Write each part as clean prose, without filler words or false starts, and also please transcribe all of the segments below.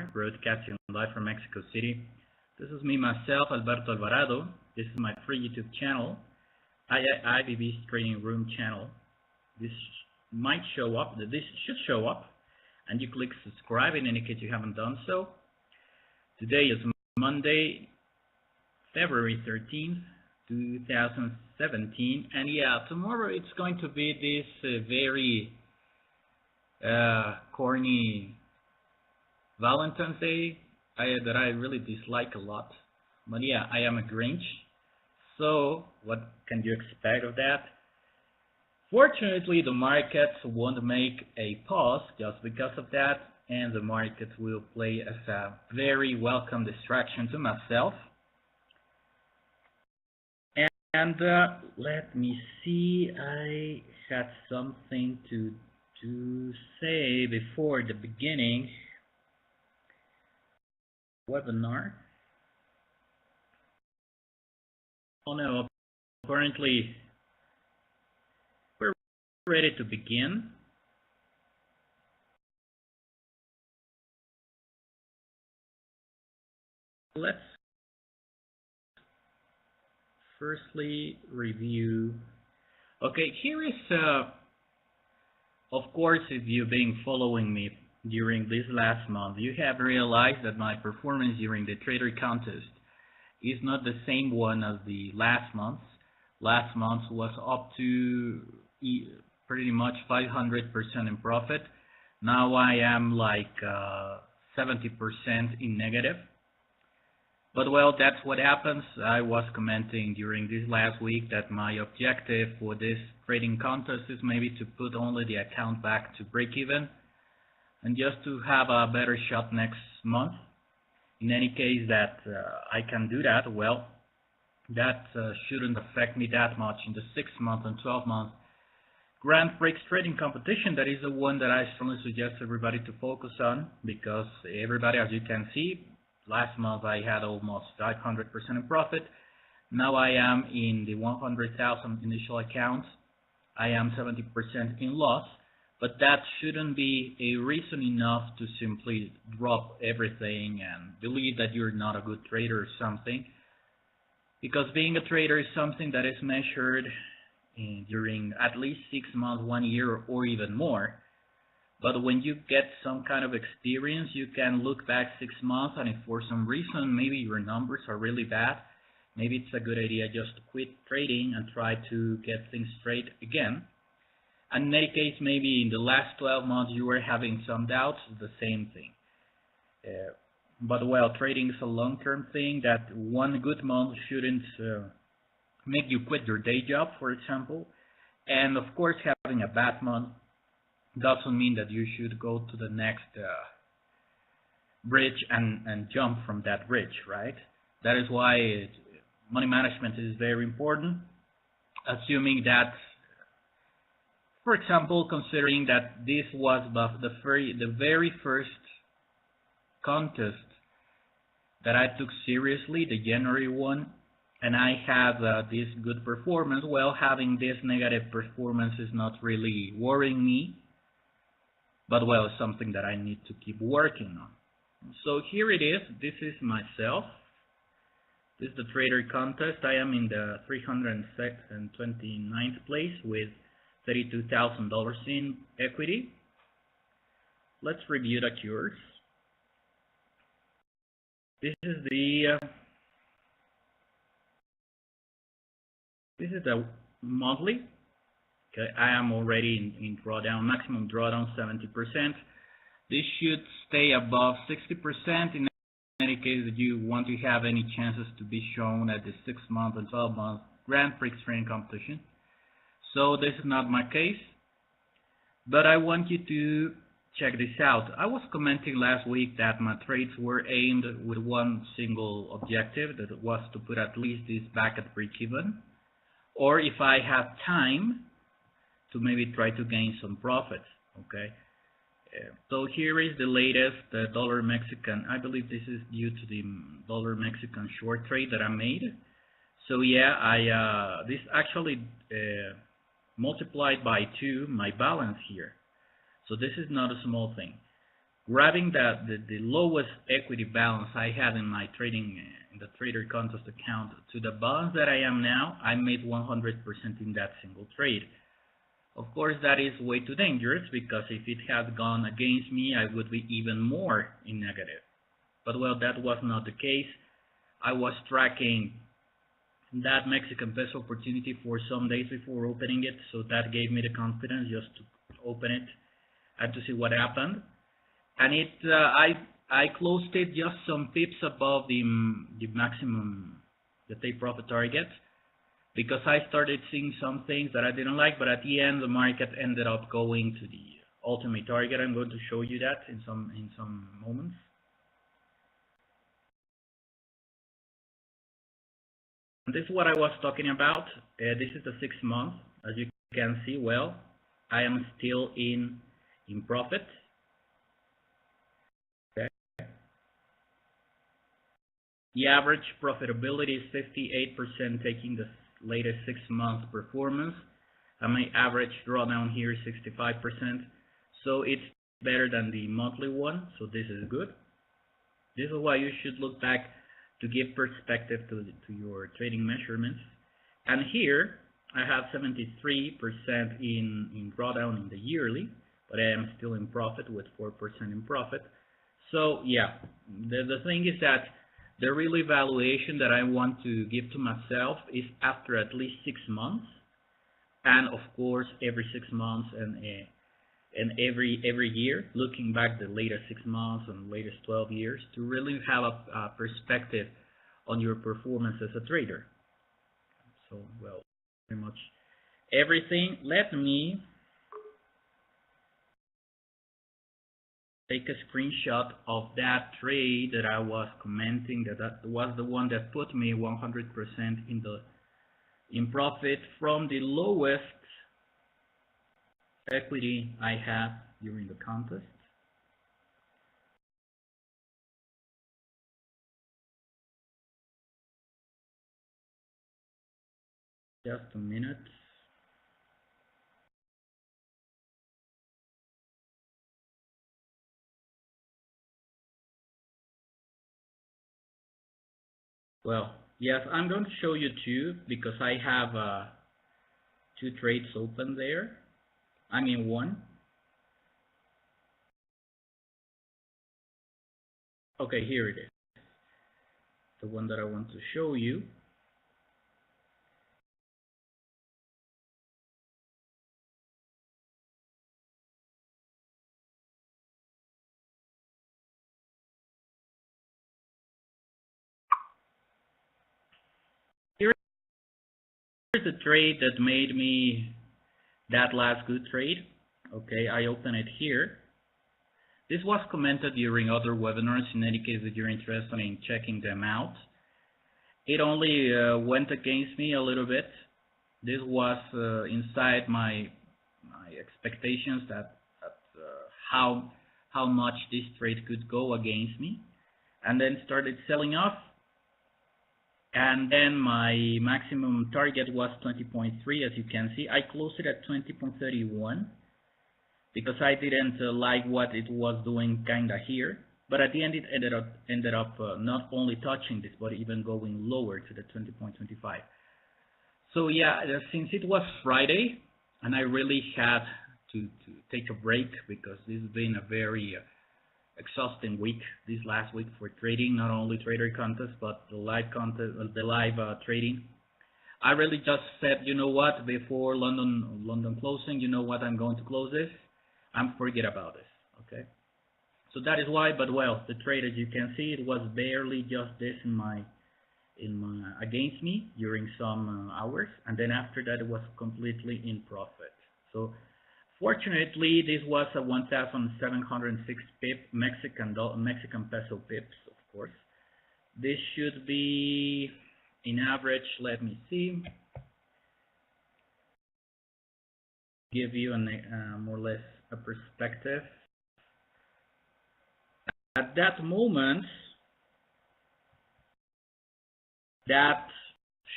Omar, broadcasting live from Mexico City. This is me, myself, Alberto Alvarado. This is my free YouTube channel, iiivb's Trading Room channel. This might show up, this should show up, and you click subscribe in any case you haven't done so. Today is Monday, February 13th, 2017, and yeah, tomorrow it's going to be this very corny Valentine's Day that I really dislike a lot. But yeah, I am a Grinch, so what can you expect of that? Fortunately, the markets won't make a pause just because of that, and the market will play as a very welcome distraction to myself. And let me see, I had something to say before the beginning. Webinar. Oh no, apparently we're ready to begin. Let's firstly review. Okay, here is, of course, if you've been following me during this last month, you have realized that my performance during the trader contest is not the same one as the last month. Last month was up to pretty much 500% in profit. Now I am like 70% in negative. But well, that's what happens. I was commenting during this last week that my objective for this trading contest is maybe to put only the account back to break even, and just to have a better shot next month. In any case that I can do that, well, that shouldn't affect me that much in the 6-month and 12-month Grand Prix trading competition. That is the one that I strongly suggest everybody to focus on, because everybody, as you can see, last month I had almost 500% in profit. Now I am in the 100,000 initial accounts. I am 70% in loss. But that shouldn't be a reason enough to simply drop everything and believe that you're not a good trader or something. Because being a trader is something that is measured during at least 6 months, 1 year, or even more. But when you get some kind of experience, you can look back 6 months, and if for some reason maybe your numbers are really bad, maybe it's a good idea just to quit trading and try to get things straight again. And in any case, maybe in the last 12 months you were having some doubts, the same thing. But well, trading is a long-term thing, that one good month shouldn't make you quit your day job, for example. And of course, having a bad month doesn't mean that you should go to the next bridge and jump from that bridge, right? That is why money management is very important, assuming that, for example, considering that this was the very first contest that I took seriously, the January one, and I had this good performance, well, having this negative performance is not really worrying me, but well, it's something that I need to keep working on. So here it is. This is myself. This is the trader contest. I am in the 329th place with $32,000 in equity. Let's review the cures. This is the monthly. Okay, I am already in drawdown, maximum drawdown 70%. This should stay above 60% in any case that you want to have any chances to be shown at the 6-month and 12-month Grand Prix trading competition. So this is not my case, but I want you to check this out. I was commenting last week that my trades were aimed with one single objective, that was to put at least this back at break-even, or if I have time, to maybe try to gain some profits. Okay. So here is the latest dollar Mexican. I believe this is due to the dollar Mexican short trade that I made. So yeah, this actually multiplied by 2 my balance here. So this is not a small thing. grabbing the lowest equity balance I had in my trading in the trader contest account to the balance that I am now, I made 100% in that single trade. Of course, that is way too dangerous, because if it had gone against me, I would be even more in negative. But well, that was not the case. I was tracking that Mexican peso opportunity for some days before opening it, so that gave me the confidence just to open it and to see what happened. And I closed it just some pips above the maximum, the take profit target, because I started seeing some things that I didn't like, but at the end the market ended up going to the ultimate target. I'm going to show you that in some moments. And this is what I was talking about. This is the 6 month. As you can see, well, I am still in profit. Okay. The average profitability is 58%, taking the latest 6 month performance, and my average drawdown here is 65%. So it's better than the monthly one. So this is good. This is why you should look back to give perspective to your trading measurements. And here I have 73% in drawdown in the yearly, but I am still in profit with 4% in profit. So yeah, the thing is that the real evaluation that I want to give to myself is after at least 6 months, and of course every 6 months and every year, looking back the latest 6 months and latest 12 years to really have a perspective on your performance as a trader. So, well, pretty much everything. Let me take a screenshot of that trade that I was commenting, that was the one that put me 100% in profit from the lowest equity I have during the contest. Just a minute. Well, yes, I'm going to show you two, because I have 2 trades open there. I mean one. Okay, here it is. The one that I want to show you. Here's the trade that made me that last good trade. Okay, I open it here. This was commented during other webinars. In any case, if you're interested in checking them out, it only went against me a little bit. This was inside my expectations that how much this trade could go against me, and then started selling off. And then my maximum target was 20.3, as you can see. I closed it at 20.31 because I didn't like what it was doing kinda here. But at the end, it ended up not only touching this, but even going lower to the 20.25. So yeah, since it was Friday, and I really had to take a break, because this has been a very exhausting week, this last week, for trading, not only trader contest, but the live contest, the live trading. I really just said, you know what, before London closing, you know what, I'm going to close this and forget about this. Okay, so that is why. But well, the trade, as you can see, it was barely just this in my against me during some hours, and then after that it was completely in profit. So fortunately, this was a 1,706 pip Mexican peso pips, of course. This should be in average. Let me see. Give you a more or less a perspective. At that moment, that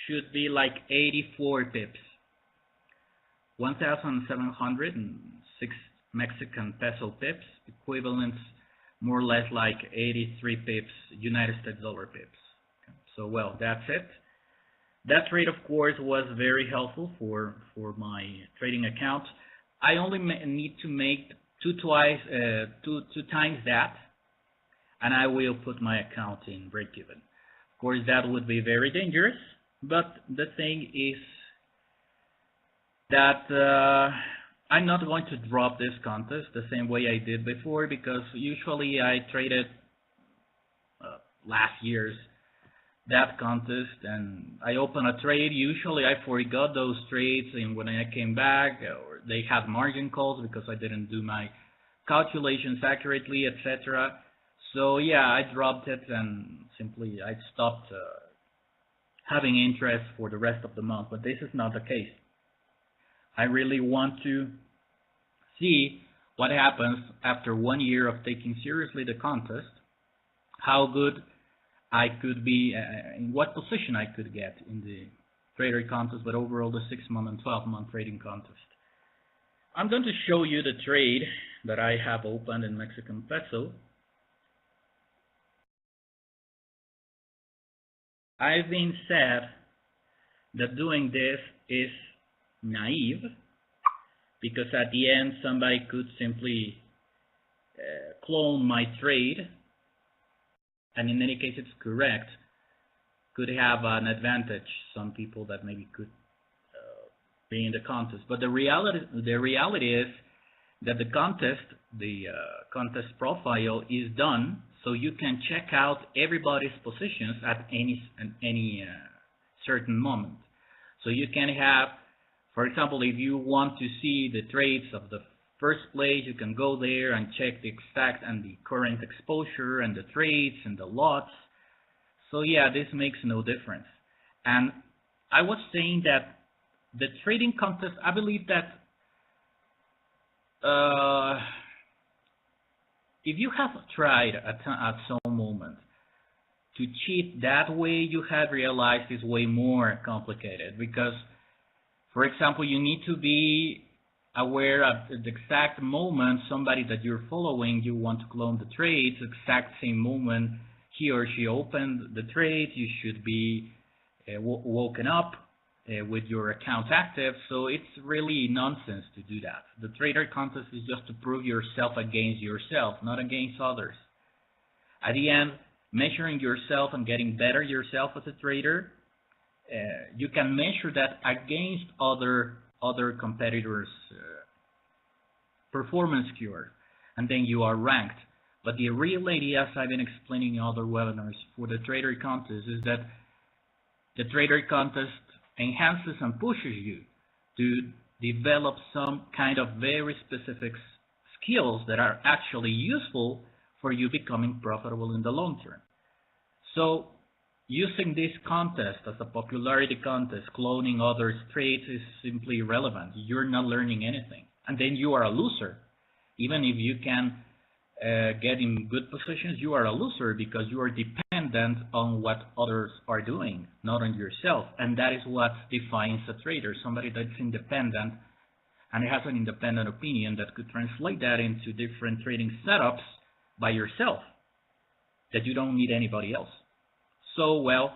should be like 84 pips. 1,706 Mexican peso pips, equivalent more or less like 83 pips, United States dollar pips. So, well, that's it. That trade, of course, was very helpful for my trading account. I only need to make two times that, and I will put my account in break even. Of course, that would be very dangerous, but the thing is that I'm not going to drop this contest the same way I did before, because usually I traded last year's that contest and I open a trade. Usually I forgot those trades, and when I came back, or they had margin calls because I didn't do my calculations accurately, etc. So yeah, I dropped it and simply I stopped having interest for the rest of the month. But this is not the case. I really want to see what happens after 1 year of taking seriously the contest, how good I could be, in what position I could get in the trader contest, but overall the 6-month and 12-month trading contest. I'm going to show you the trade that I have opened in Mexican peso. I've been said that doing this is naive, because at the end somebody could simply clone my trade, and in any case it's correct, could have an advantage, some people that maybe could be in the contest. But the reality is that the contest profile is done, so you can check out everybody's positions at any certain moment. So you can have, for example, if you want to see the trades of the first place, you can go there and check the exact and the current exposure and the trades and the lots. So yeah, this makes no difference. And I was saying that the trading contest, I believe that if you have tried at some moment to cheat that way, you have realized it's way more complicated, because, for example, you need to be aware of the exact moment somebody that you're following, you want to clone the trades, exact same moment he or she opened the trade, you should be woken up with your account active. So it's really nonsense to do that. The trader contest is just to prove yourself against yourself, not against others. At the end, measuring yourself and getting better yourself as a trader, you can measure that against other competitors' performance score, and then you are ranked. But the real idea, as I've been explaining in other webinars for the trader contest, is that the trader contest enhances and pushes you to develop some kind of very specific skills that are actually useful for you becoming profitable in the long term. So using this contest as a popularity contest, cloning others' trades, is simply irrelevant. You're not learning anything. And then you are a loser. Even if you can get in good positions, you are a loser, because you are dependent on what others are doing, not on yourself. And that is what defines a trader, somebody that's independent and has an independent opinion that could translate that into different trading setups by yourself, that you don't need anybody else. So, well,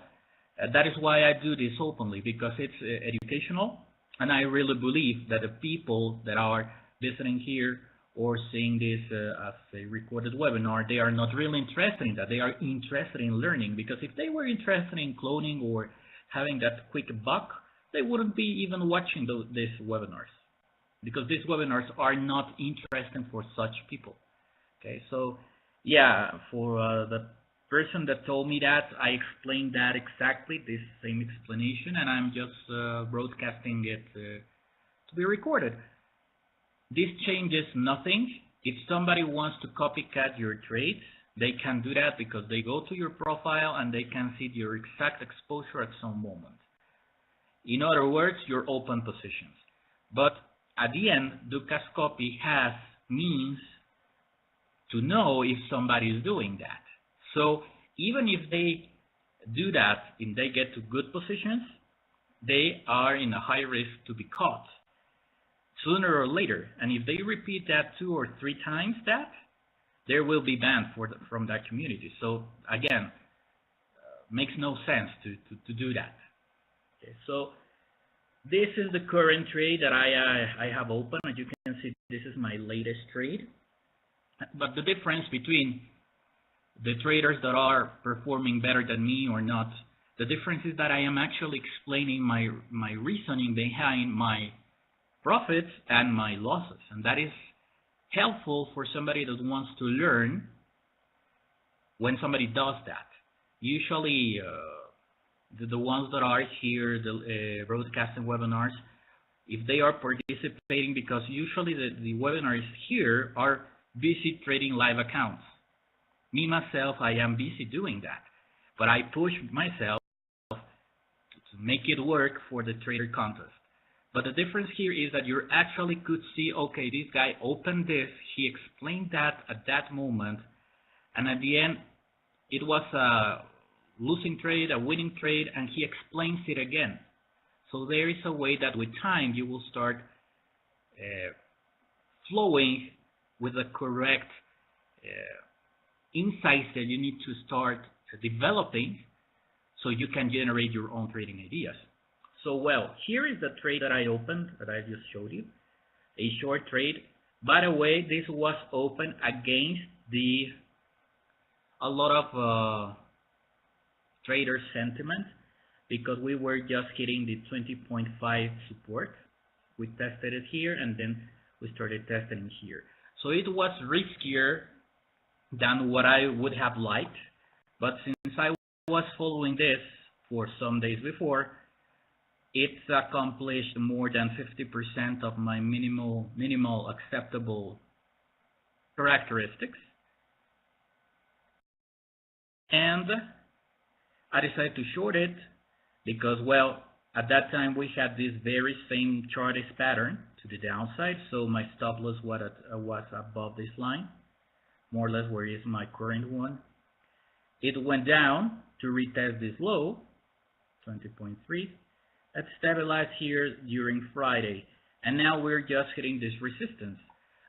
that is why I do this openly, because it's educational, and I really believe that the people that are visiting here or seeing this as a recorded webinar, they are not really interested in that. They are interested in learning, because if they were interested in cloning or having that quick buck, they wouldn't be even watching these webinars, because these webinars are not interesting for such people. Okay, so yeah, for the person that told me that, I explained that exactly, this same explanation, and I'm just broadcasting it to be recorded. This changes nothing. If somebody wants to copycat your trades, they can do that, because they go to your profile and they can see your exact exposure at some moment. In other words, your open positions. But at the end, Dukascopy has means to know if somebody is doing that. So even if they do that and they get to good positions, they are in a high risk to be caught sooner or later. And if they repeat that 2 or 3 times, there will be banned from that community. So again, makes no sense to do that. Okay, so this is the current trade that I have open. As you can see, this is my latest trade. But the difference between the traders that are performing better than me or not, the difference is that I am actually explaining my reasoning behind my profits and my losses, and that is helpful for somebody that wants to learn when somebody does that. Usually, the ones that are here, the broadcasting webinars, if they are participating, because usually the webinars here are busy trading live accounts. Me, myself, I am busy doing that, but I push myself to make it work for the trader contest. But the difference here is that you actually could see, okay, this guy opened this, he explained that at that moment, and at the end, it was a losing trade, a winning trade, and he explains it again. So there is a way that with time you will start flowing with the correct insights that you need to start developing so you can generate your own trading ideas. So, well, here is the trade that I opened that I just showed you, a short trade. By the way, this was open against a lot of trader sentiment, because we were just hitting the 20.5 support. We tested it here, and then we started testing here. So it was riskier than what I would have liked, but since I was following this for some days before, it's accomplished more than 50% of my minimal acceptable characteristics. And I decided to short it because, well, at that time we had this very same chartist pattern to the downside, so my stop loss was above this line, more or less where is my current one. It went down to retest this low, 20.3. That stabilized here during Friday, and now we're just hitting this resistance.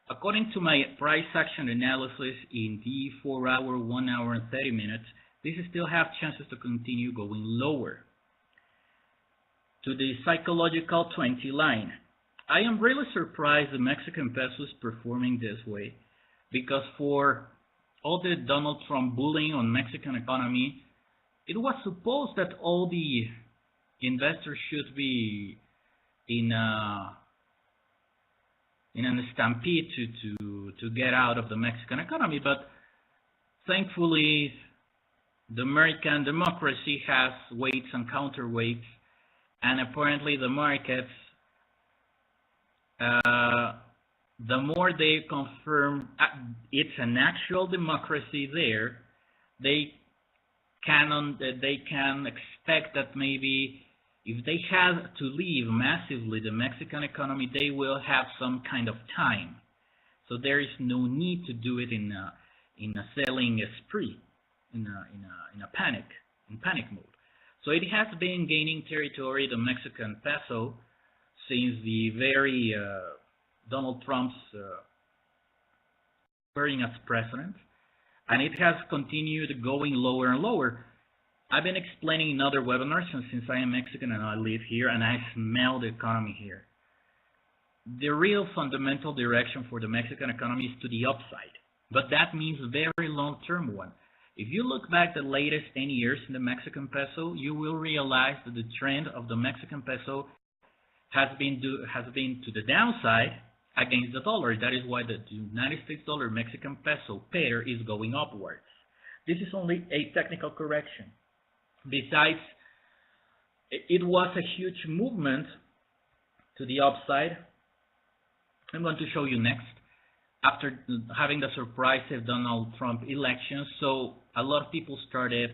According to my price action analysis in the 4 hour, 1 hour, and 30 minutes, this still have chances to continue going lower to the psychological 20 line. I am really surprised the Mexican peso is performing this way, because for all the Donald Trump bullying on Mexican economy, it was supposed that all the investors should be in an stampede to get out of the Mexican economy, but thankfully the American democracy has weights and counterweights, and apparently the markets, the more they confirm it's an actual democracy there, they can expect that maybe if they have to leave massively the Mexican economy, they will have some kind of time. So there is no need to do it in a selling spree, in panic mode. So it has been gaining territory, the Mexican peso, since the very Donald Trump's appearing as president, and it has continued going lower and lower. I've been explaining in other webinars, and since I am Mexican and I live here and I smell the economy here, the real fundamental direction for the Mexican economy is to the upside, but that means very long-term one. If you look back the latest 10 years in the Mexican peso, you will realize that the trend of the Mexican peso has been to the downside against the dollar. That is why the United States dollar Mexican peso pair is going upwards. This is only a technical correction. Besides, it was a huge movement to the upside. I'm going to show you next. After having the surprise of Donald Trump election, so a lot of people started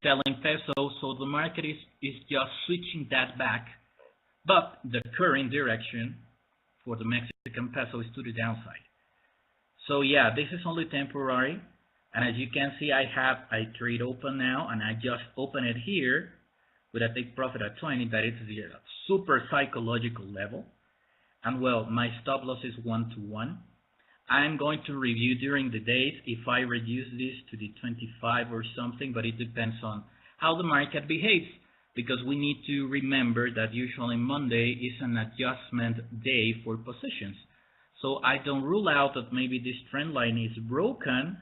selling peso, so the market is just switching that back. But the current direction for the Mexican peso is to the downside. So yeah, this is only temporary. And as you can see, I have a trade open now, and I just open it here with a take profit at 20. That is the super psychological level. And well, my stop loss is 1 to 1. I'm going to review during the days if I reduce this to the 25 or something, but it depends on how the market behaves, because we need to remember that usually Monday is an adjustment day for positions. So I don't rule out that maybe this trend line is broken,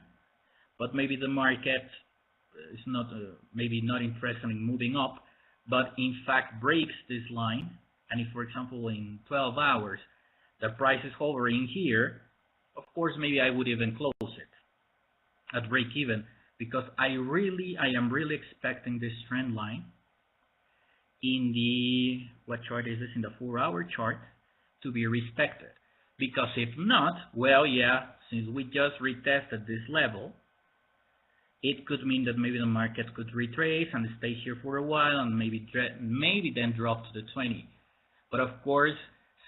but maybe the market is not maybe not interested in moving up, but in fact breaks this line. And if, for example, in 12 hours the price is hovering here, of course maybe I would even close it at break even, because I am really expecting this trend line in the, what chart is this, in the 4-hour chart, to be respected. Because if not, well, yeah, since we just retested this level, it could mean that maybe the market could retrace and stay here for a while and maybe then drop to the 20. But of course,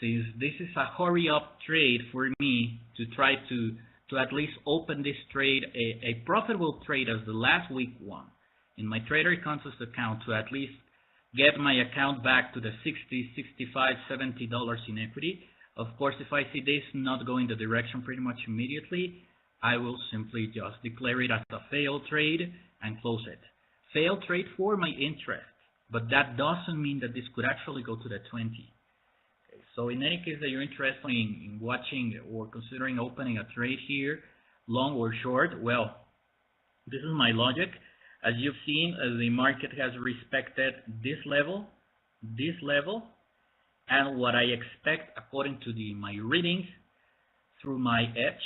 since this is a hurry up trade for me to try to at least open this trade, a profitable trade as the last week one in my trader contest account, to at least get my account back to the $60, $65, $70 in equity. Of course, if I see this not going the direction pretty much immediately, I will simply just declare it as a failed trade and close it. Failed trade for my interest, but that doesn't mean that this could actually go to the 20. Okay, so in any case that you're interested in watching or considering opening a trade here, long or short, well, this is my logic. As you've seen, the market has respected this level, and what I expect according to my readings through my edge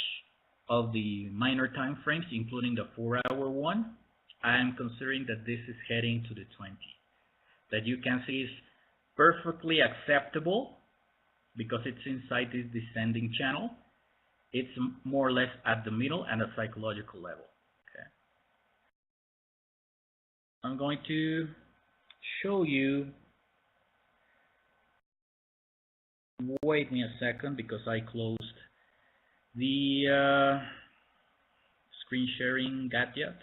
of the minor time frames, including the 4-hour one, I am considering that this is heading to the 20. That you can see is perfectly acceptable because it's inside this descending channel. It's more or less at the middle and a psychological level. Okay. I'm going to show you. Wait me a second because I closed the screen sharing gadgets.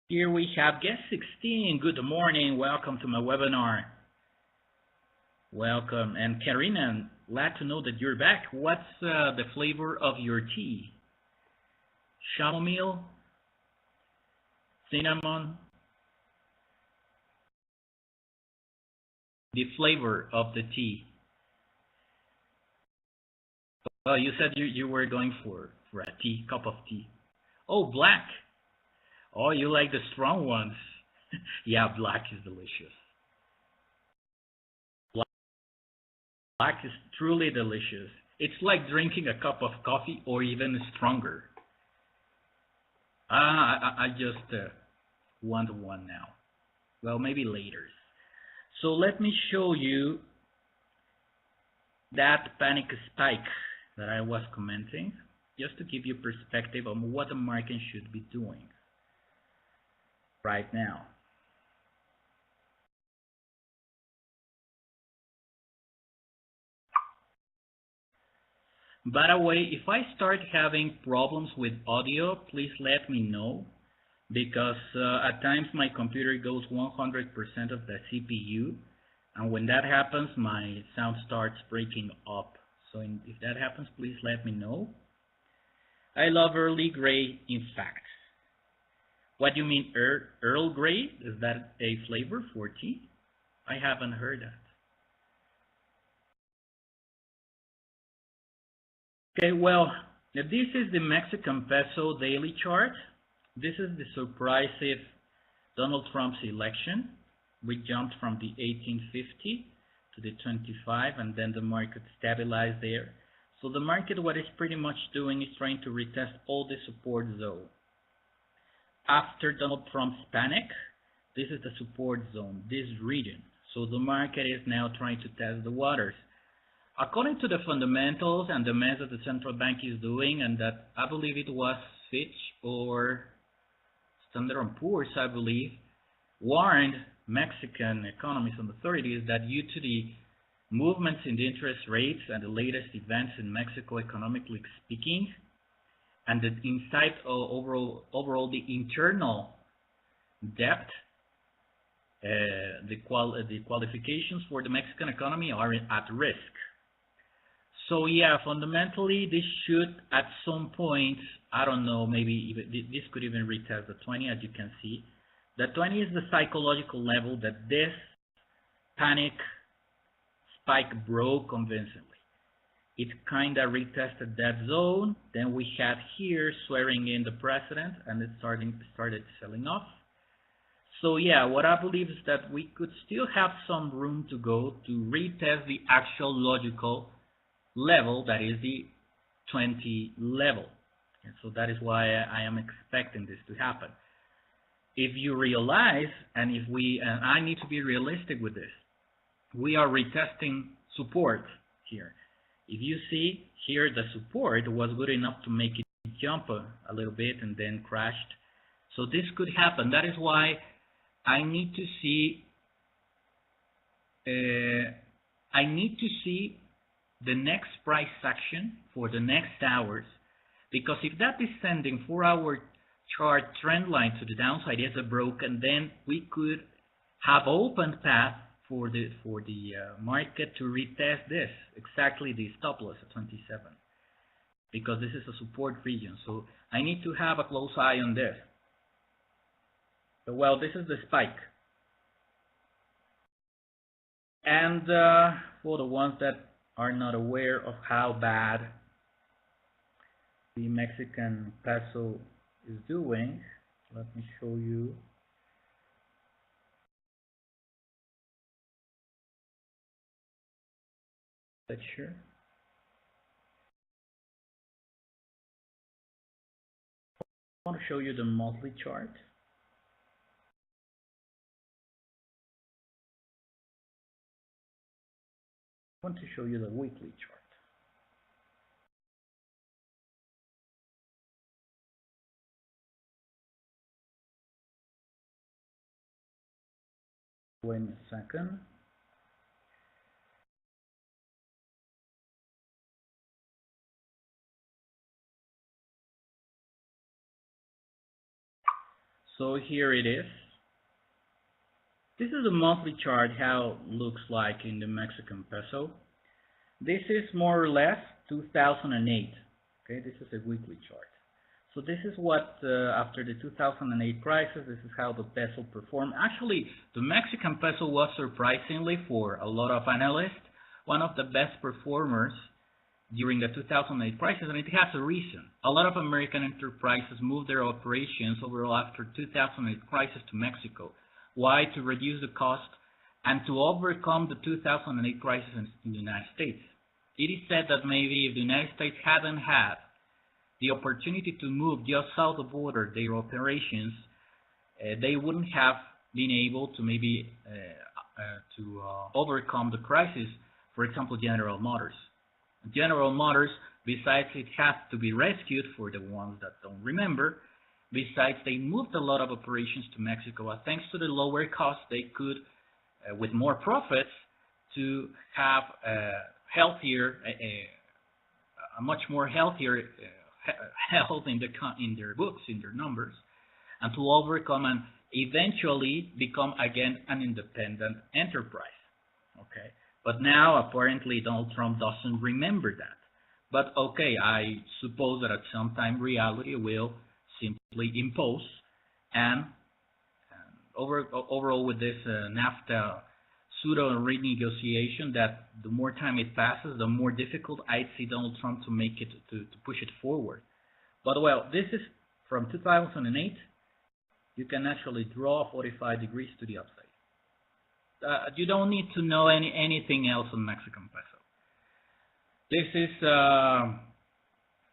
Here we have guest 16. Good morning. Welcome to my webinar. Welcome. And Karina, glad to know that you're back. What's the flavor of your tea? Chamomile? Cinnamon? The flavor of the tea. Well, you said you were going for a cup of tea. Oh, black. Oh, you like the strong ones. Yeah, black is delicious. Black is truly delicious. It's like drinking a cup of coffee or even stronger. I just want one now. Well, maybe later. So let me show you that panic spike that I was commenting, just to give you perspective on what the market should be doing right now. By the way, if I start having problems with audio, please let me know, because at times my computer goes 100% of the CPU, and when that happens, my sound starts breaking up. So if that happens, please let me know. I love Early Grey, in fact. What do you mean, Earl Grey? Is that a flavor for tea? I haven't heard that. Okay, well, this is the Mexican peso daily chart. This is the surprise Donald Trump's election. We jumped from the 1850 to the 25, and then the market stabilized there. So the market, what it's pretty much doing is trying to retest all the support zone. After Donald Trump's panic, this is the support zone, this region. So the market is now trying to test the waters. According to the fundamentals and the math that the central bank is doing, and that I believe it was Fitch or Standard & Poor's, I believe, warned Mexican economists and authorities that due to the movements in the interest rates and the latest events in Mexico economically speaking, and the inside overall the internal debt, the qualifications for the Mexican economy are at risk. So yeah, fundamentally, this should at some point, I don't know, maybe even this could even retest the 20, as you can see. The 20 is the psychological level that this panic spike broke convincingly. It kind of retested that zone. Then we had here swearing in the president, and it started selling off. So yeah, what I believe is that we could still have some room to go to retest the actual logical level, that is the 20 level. And so that is why I am expecting this to happen. If you realize, and I need to be realistic with this, we are retesting support here. If you see here, the support was good enough to make it jump a little bit and then crashed. So this could happen. That is why I need to see the next price action for the next hours, because if that descending 4-hour chart trend line to the downside is broken, then we could have open path for the market to retest this, exactly the stop loss at 27, because this is a support region. So I need to have a close eye on this. So, well, this is the spike. And for the ones that are not aware of how bad the Mexican peso is doing, let me show you. Picture. I want to show you the monthly chart. I want to show you the weekly chart. Wait a second. So here it is. This is a monthly chart, how it looks like in the Mexican peso. This is more or less 2008. Okay, this is a weekly chart. So this is what, after the 2008 crisis, this is how the peso performed. Actually, the Mexican peso was surprisingly, for a lot of analysts, one of the best performers during the 2008 crisis, and it has a reason. A lot of American enterprises moved their operations overall after 2008 crisis to Mexico. Why? To reduce the cost and to overcome the 2008 crisis in the United States. It is said that maybe if the United States hadn't had the opportunity to move just south of the border their operations, they wouldn't have been able to maybe overcome the crisis. For example, General Motors. General Motors, besides it has to be rescued, for the ones that don't remember, besides they moved a lot of operations to Mexico, thanks to the lower cost they could, with more profits, to have healthier, a much more healthier health in their books, in their numbers, and to overcome and eventually become again an independent enterprise. Okay. But now, apparently, Donald Trump doesn't remember that. But okay, I suppose that at some time reality will simply impose, and overall with this NAFTA pseudo renegotiation, that the more time it passes, the more difficult I see Donald Trump to make it, to push it forward. But well, this is from 2008. You can actually draw 45 degrees to the upside. You don't need to know anything else on Mexican peso. This is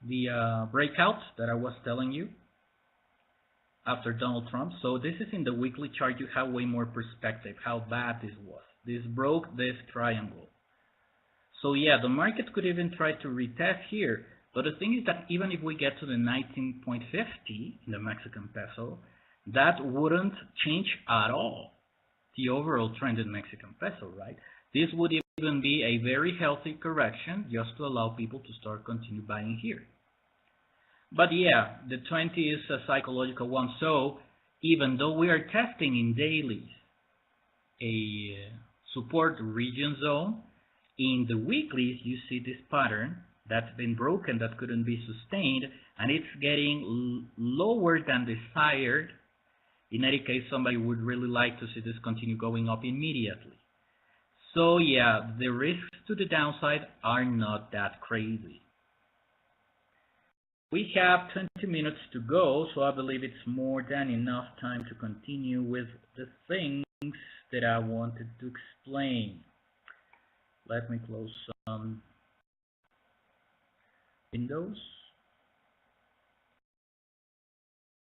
the breakout that I was telling you after Donald Trump. So this is in the weekly chart. You have way more perspective how bad this was. This broke this triangle. So yeah, the market could even try to retest here. But the thing is that even if we get to the 19.50 in the Mexican peso, that wouldn't change at all the overall trend in Mexican peso, right? This would even be a very healthy correction just to allow people to start continue buying here. But yeah, the 20 is a psychological one. So even though we are testing in dailies a support region zone, In the weeklies, you see this pattern that's been broken, that couldn't be sustained, and it's getting lower than desired. In any case, somebody would really like to see this continue going up immediately. So yeah, the risks to the downside are not that crazy. We have 20 minutes to go, so I believe it's more than enough time to continue with the things that I wanted to explain. Let me close some windows.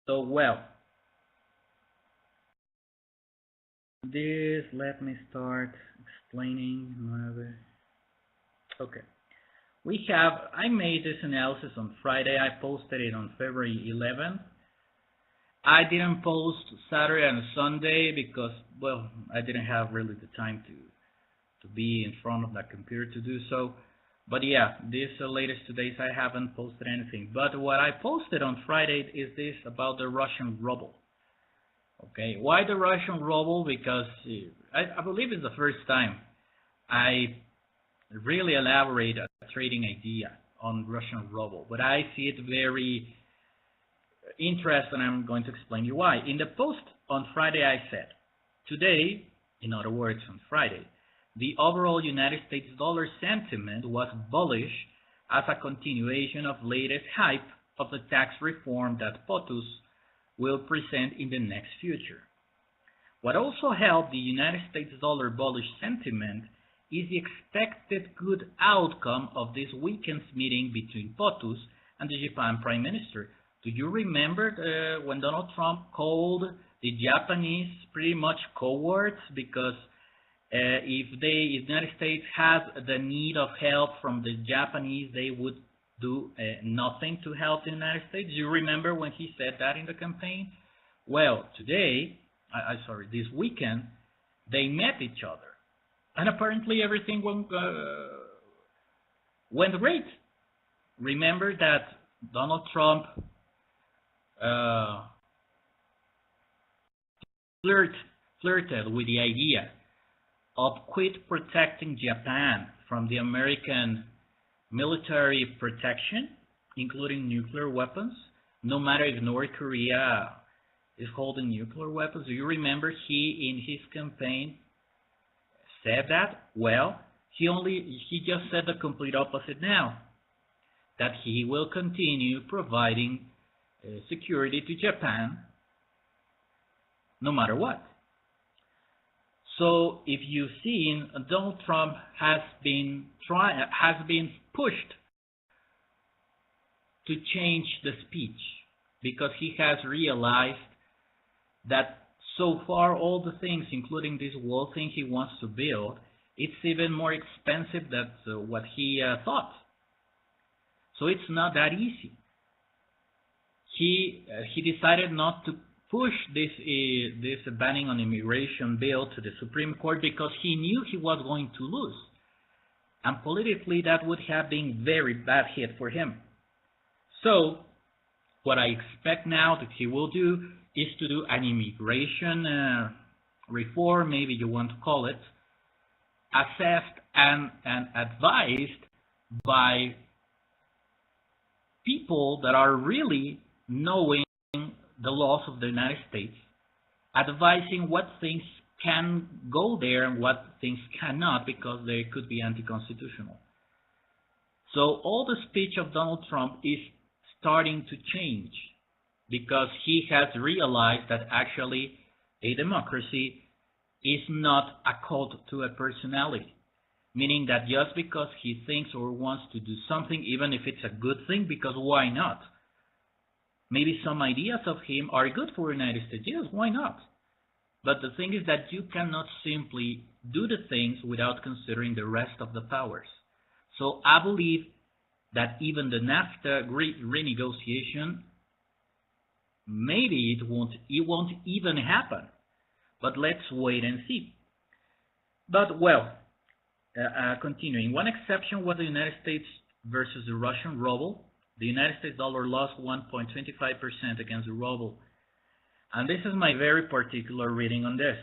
So, well, let me start explaining. Okay. I made this analysis on Friday. I posted it on February 11th. I didn't post Saturday and Sunday because, well, I didn't have really the time to be in front of that computer to do so. But yeah, these latest 2 days I haven't posted anything. But what I posted on Friday is this about the Russian ruble. Okay, why the Russian ruble? Because I believe it's the first time I really elaborate a trading idea on Russian ruble, but I see it very interesting, and I'm going to explain you why. In the post on Friday, I said, today, in other words, on Friday, the overall United States dollar sentiment was bullish as a continuation of latest hype of the tax reform that POTUS will present in the next future. What also helped the United States dollar bullish sentiment is the expected good outcome of this weekend's meeting between POTUS and the Japan Prime Minister. Do you remember when Donald Trump called the Japanese pretty much cowards because if the United States has the need of help from the Japanese, they would do nothing to help the United States? Do you remember when he said that in the campaign? Well, this weekend, they met each other. And apparently everything went great. Remember that Donald Trump flirted with the idea of quit protecting Japan from the American military protection, including nuclear weapons, no matter if North Korea is holding nuclear weapons. Do you remember he, in his campaign, said that? Well, he just said the complete opposite now, that he will continue providing security to Japan no matter what. So if you've seen, Donald Trump has been pushed to change the speech because he has realized that so far all the things, including this wall thing he wants to build, it's even more expensive than what he thought. So it's not that easy. He decided not to push this banning on immigration bill to the Supreme Court because he knew he was going to lose. And politically, that would have been very bad hit for him. So what I expect now that he will do is to do an immigration reform, maybe you want to call it, assessed and advised by people that are really knowing the laws of the United States, advising what things can go there and what things cannot because they could be anti-constitutional. So all the speech of Donald Trump is starting to change because he has realized that actually a democracy is not a cult to a personality, meaning that just because he thinks or wants to do something, even if it's a good thing, because why not? Maybe some ideas of him are good for the United States. Yes, why not? But the thing is that you cannot simply do the things without considering the rest of the powers. So I believe that even the NAFTA renegotiation, maybe it won't even happen. But let's wait and see. But well, continuing, one exception was the United States versus the Russian ruble. The United States dollar lost 1.25% against the ruble. And this is my very particular reading on this.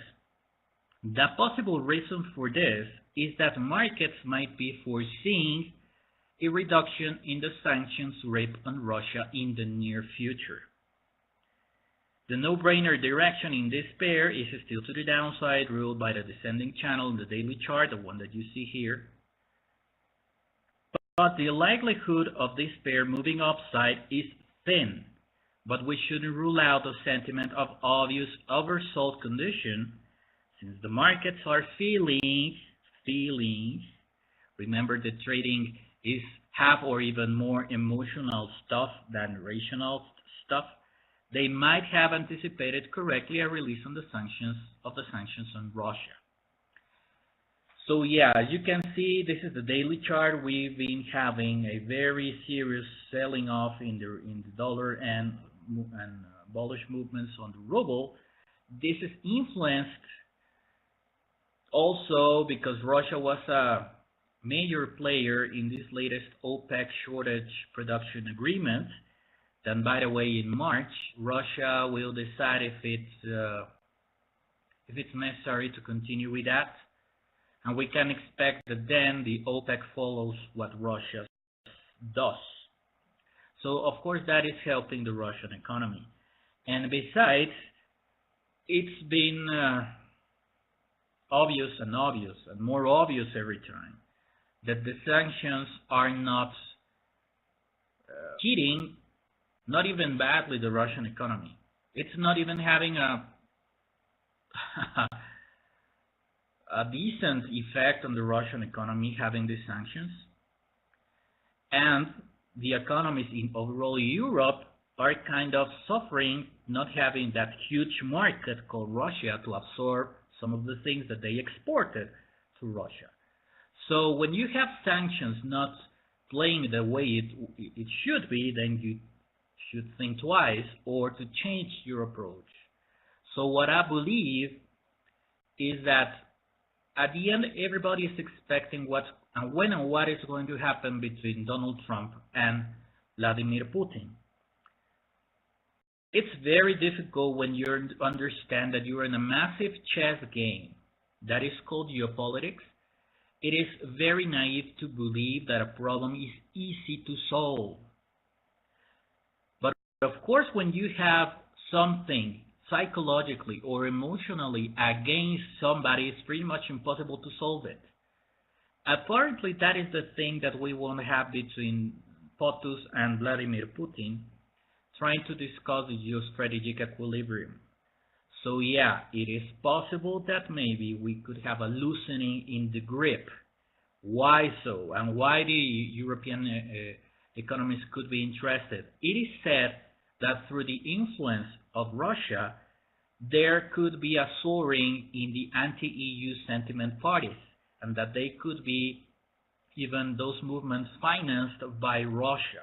The possible reason for this is that markets might be foreseeing a reduction in the sanctions rate on Russia in the near future. The no-brainer direction in this pair is still to the downside, ruled by the descending channel in the daily chart, the one that you see here. But the likelihood of this pair moving upside is thin, but we shouldn't rule out a sentiment of obvious oversold condition, since the markets are feeling, remember that trading is half or even more emotional stuff than rational stuff. They might have anticipated correctly a release on the sanctions on Russia. So yeah, as you can see, this is the daily chart. We've been having a very serious selling off in the dollar and bullish movements on the ruble. This is influenced also because Russia was a major player in this latest OPEC shortage production agreement. Then, by the way, in March, Russia will decide if it's necessary to continue with that, and we can expect that then the OPEC follows what Russia does. So, of course, that is helping the Russian economy. And besides, it's been obvious and more obvious every time that the sanctions are not hitting, not even badly, the Russian economy. It's not even having a decent effect on the Russian economy having these sanctions. And the economies in overall Europe are kind of suffering not having that huge market called Russia to absorb some of the things that they exported to Russia. So when you have sanctions not playing the way it should be, then you should think twice or to change your approach. So what I believe is that at the end, everybody is expecting what is going to happen between Donald Trump and Vladimir Putin. It's very difficult when you understand that you are in a massive chess game that is called geopolitics. It is very naive to believe that a problem is easy to solve. But of course, when you have something psychologically or emotionally against somebody, it's pretty much impossible to solve it. Apparently, that is the thing that we want to have between POTUS and Vladimir Putin, trying to discuss the geostrategic equilibrium. So yeah, it is possible that maybe we could have a loosening in the grip. Why so? And why the European economies could be interested? It is said that through the influence of Russia, there could be a soaring in the anti-EU sentiment parties, and that they could be even those movements financed by Russia.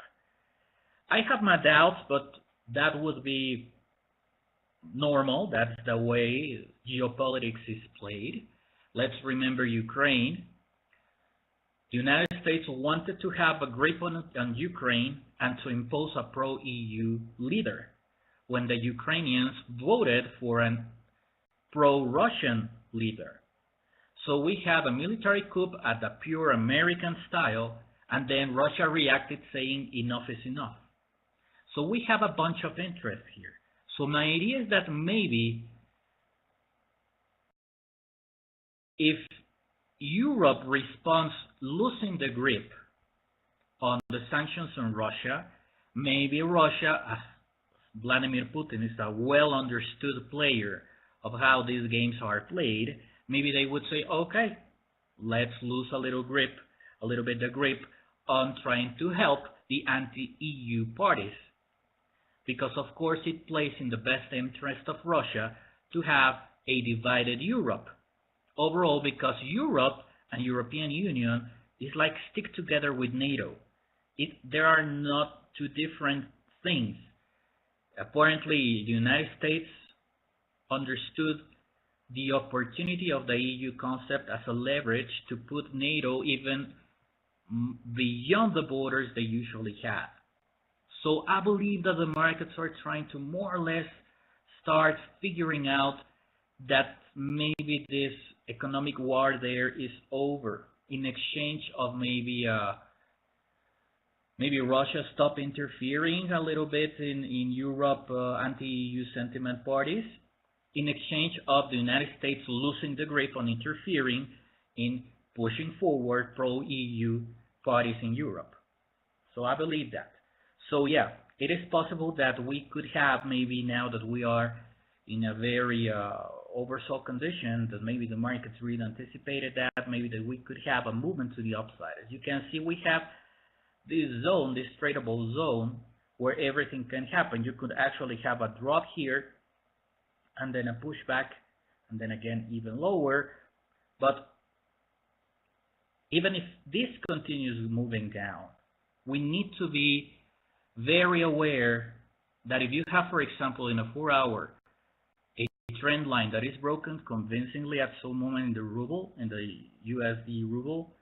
I have my doubts, but that would be normal. That's the way geopolitics is played. Let's remember Ukraine. The United States wanted to have a grip on Ukraine and to impose a pro-EU leader when the Ukrainians voted for a pro-Russian leader. So we have a military coup at the pure American style, and then Russia reacted saying enough is enough. So we have a bunch of interest here. So my idea is that maybe if Europe responds losing the grip on the sanctions on Russia, maybe Russia, as Vladimir Putin is a well understood player of how these games are played, maybe they would say, okay, let's lose a little bit the grip on trying to help the anti-EU parties. Because of course it plays in the best interest of Russia to have a divided Europe. Overall, because Europe and European Union is like stick together with NATO. There are not two different things. Apparently, the United States understood the opportunity of the EU concept as a leverage to put NATO even beyond the borders they usually have. So I believe that the markets are trying to more or less start figuring out that maybe this economic war there is over in exchange of maybe Russia stop interfering a little bit in Europe anti-EU sentiment parties, in exchange of the United States losing the grip on interfering in pushing forward pro-EU parties in Europe. So I believe that. So yeah, it is possible that we could have, maybe now that we are in a very oversold condition, that maybe the markets really anticipated that, maybe that we could have a movement to the upside. As you can see, we have this zone, this tradable zone, where everything can happen. You could actually have a drop here, and then a pushback, and then again even lower. But even if this continues moving down, we need to be very aware that if you have, for example, in a 4-hour, a trend line that is broken convincingly at some moment in the ruble, in the USD ruble,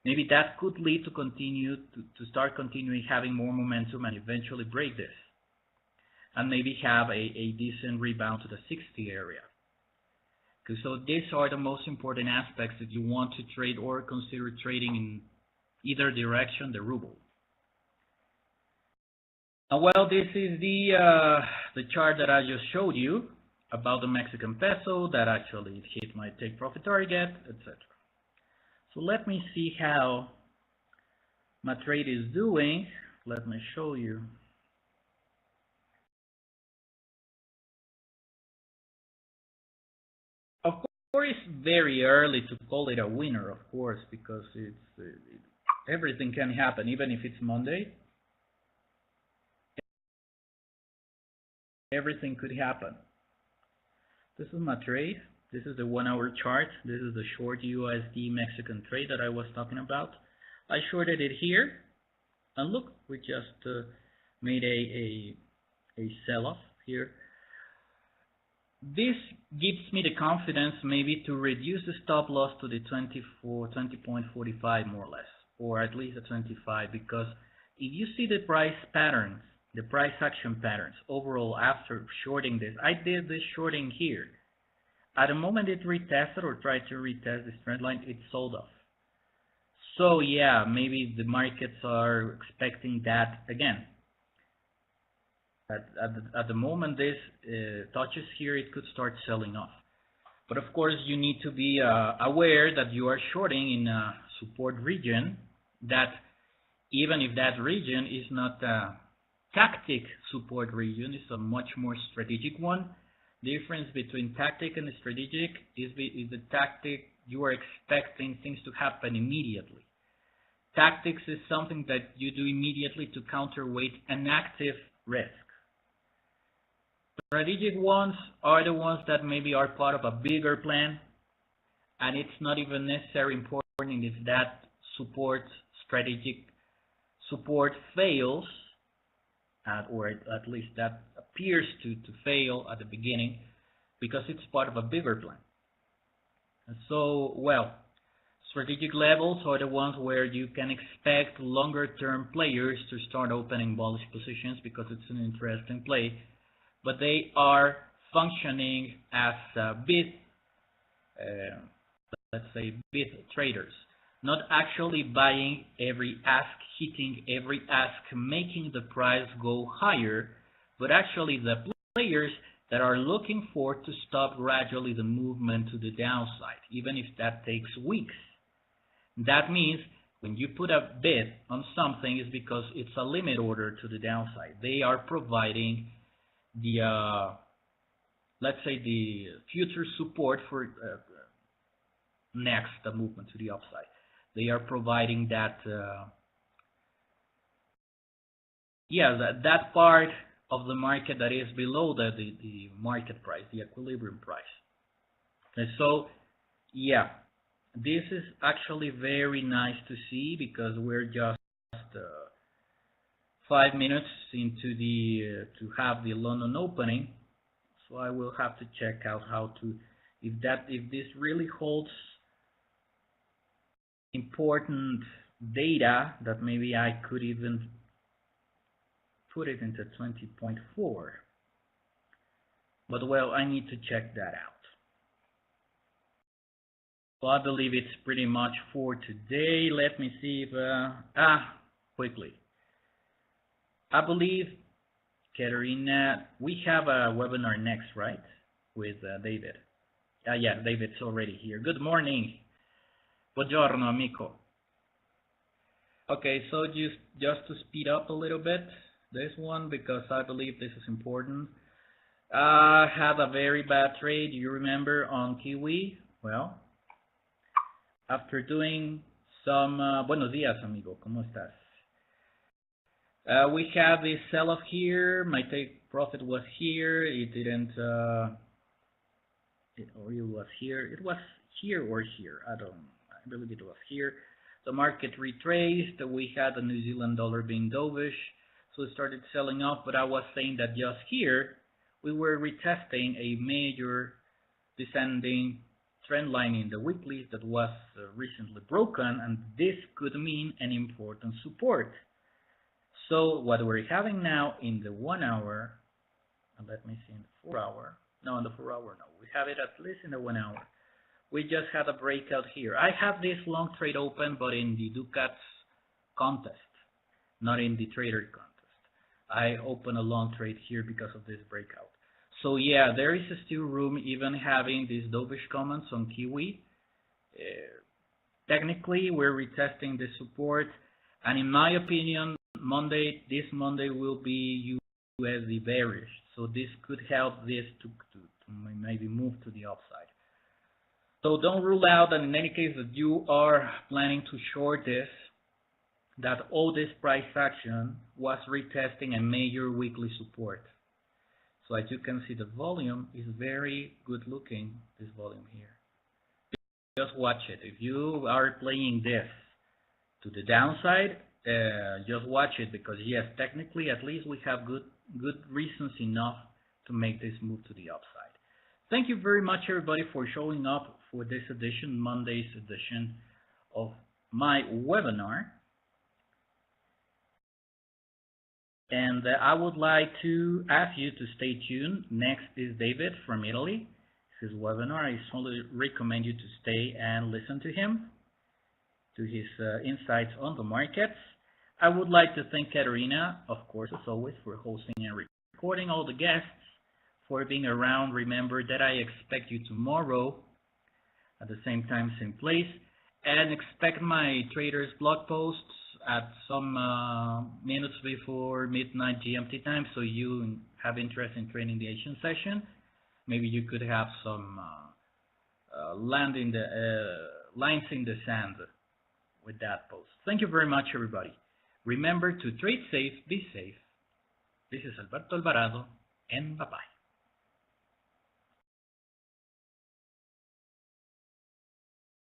maybe that could lead to start continuing having more momentum and eventually break this, and maybe have a decent rebound to the 60 area. So these are the most important aspects that you want to trade or consider trading in either direction, the ruble. Well, this is the chart that I just showed you about the Mexican peso that actually it hit my take profit target, etc. So let me see how my trade is doing. Let me show you. Of course, it's very early to call it a winner, of course, because everything can happen, even if it's Monday. Everything could happen. This is my trade. This is the 1-hour chart. This is the short USD Mexican trade that I was talking about. I shorted it here, and look, we just made a sell-off here. This gives me the confidence maybe to reduce the stop loss to the 20.45 more or less, or at least a 25, because if you see the price patterns, the price action patterns overall after shorting this, I did this shorting here. At the moment it retested or tried to retest this trend line, it sold off. So yeah, maybe the markets are expecting that again. At the moment this touches here, it could start selling off. But of course you need to be aware that you are shorting in a support region, that even if that region is not a tactic support region, it's a much more strategic one. The difference between tactic and strategic is the tactic, you are expecting things to happen immediately. Tactics is something that you do immediately to counterweight an active risk. Strategic ones are the ones that maybe are part of a bigger plan, and it's not even necessarily important if that strategic support fails, or at least that appears to fail at the beginning, because it's part of a bigger plan. And so, well, strategic levels are the ones where you can expect longer-term players to start opening bullish positions because it's an interesting play, but they are functioning as let's say bid traders, not actually buying every ask, hitting every ask, making the price go higher, but actually the players that are looking for to stop gradually the movement to the downside, even if that takes weeks. That means when you put a bid on something, is because it's a limit order to the downside. They are providing the, let's say, the future support for next the movement to the upside. They are providing that, that part of the market that is below the market price, the equilibrium price. And so, yeah, this is actually very nice to see, because we're just 5 minutes into to have the London opening. So I will have to check out how to, if this really holds important data, that maybe I could even put it into 20.4. But well, I need to check that out. So I believe it's pretty much for today. Let me see if, quickly. I believe, Katerina, we have a webinar next, right? With David. Yeah, David's already here. Good morning. Buongiorno, amico. Okay, so just to speed up a little bit, this one, because I believe this is important. I had a very bad trade, you remember, on Kiwi. Well, after doing some, buenos días, amigo, ¿cómo estás? We had this sell-off here. My take profit was here. It didn't, it was here. It was here or here. I believe it was here. The market retraced. We had the New Zealand dollar being dovish, so it started selling off. But I was saying that just here, we were retesting a major descending trend line in the weekly that was recently broken, and this could mean an important support. So what we're having now in the 1 hour, and let me see in the 4 hour, no, in the 4 hour, no, we have it at least in the 1 hour. We just had a breakout here. I have this long trade open, but in the Ducats contest, not in the trader contest. I open a long trade here because of this breakout. So yeah, there is still room even having these dovish comments on Kiwi. Technically, we're retesting the support, and in my opinion, this Monday will be USD bearish. So this could help this to maybe move to the upside. So don't rule out that in any case that you are planning to short this, that all this price action was retesting a major weekly support. So as you can see, the volume is very good looking, this volume here. Just watch it. If you are playing this to the downside, just watch it, because yes, technically at least we have good reasons enough to make this move to the upside. Thank you very much, everybody, for showing up for this edition, Monday's edition of my webinar. And I would like to ask you to stay tuned. Next is David from Italy. His webinar. I strongly recommend you to stay and listen to him, to his insights on the markets. I would like to thank Katerina, of course, as always, for hosting and recording, all the guests for being around. Remember that I expect you tomorrow at the same time, same place, and expect my traders blog posts at some minutes before midnight GMT time, so you have interest in trading the Asian session. Maybe you could have some lines in the sand with that post. Thank you very much, everybody. Remember to trade safe, be safe. This is Alberto Alvarado, and bye-bye.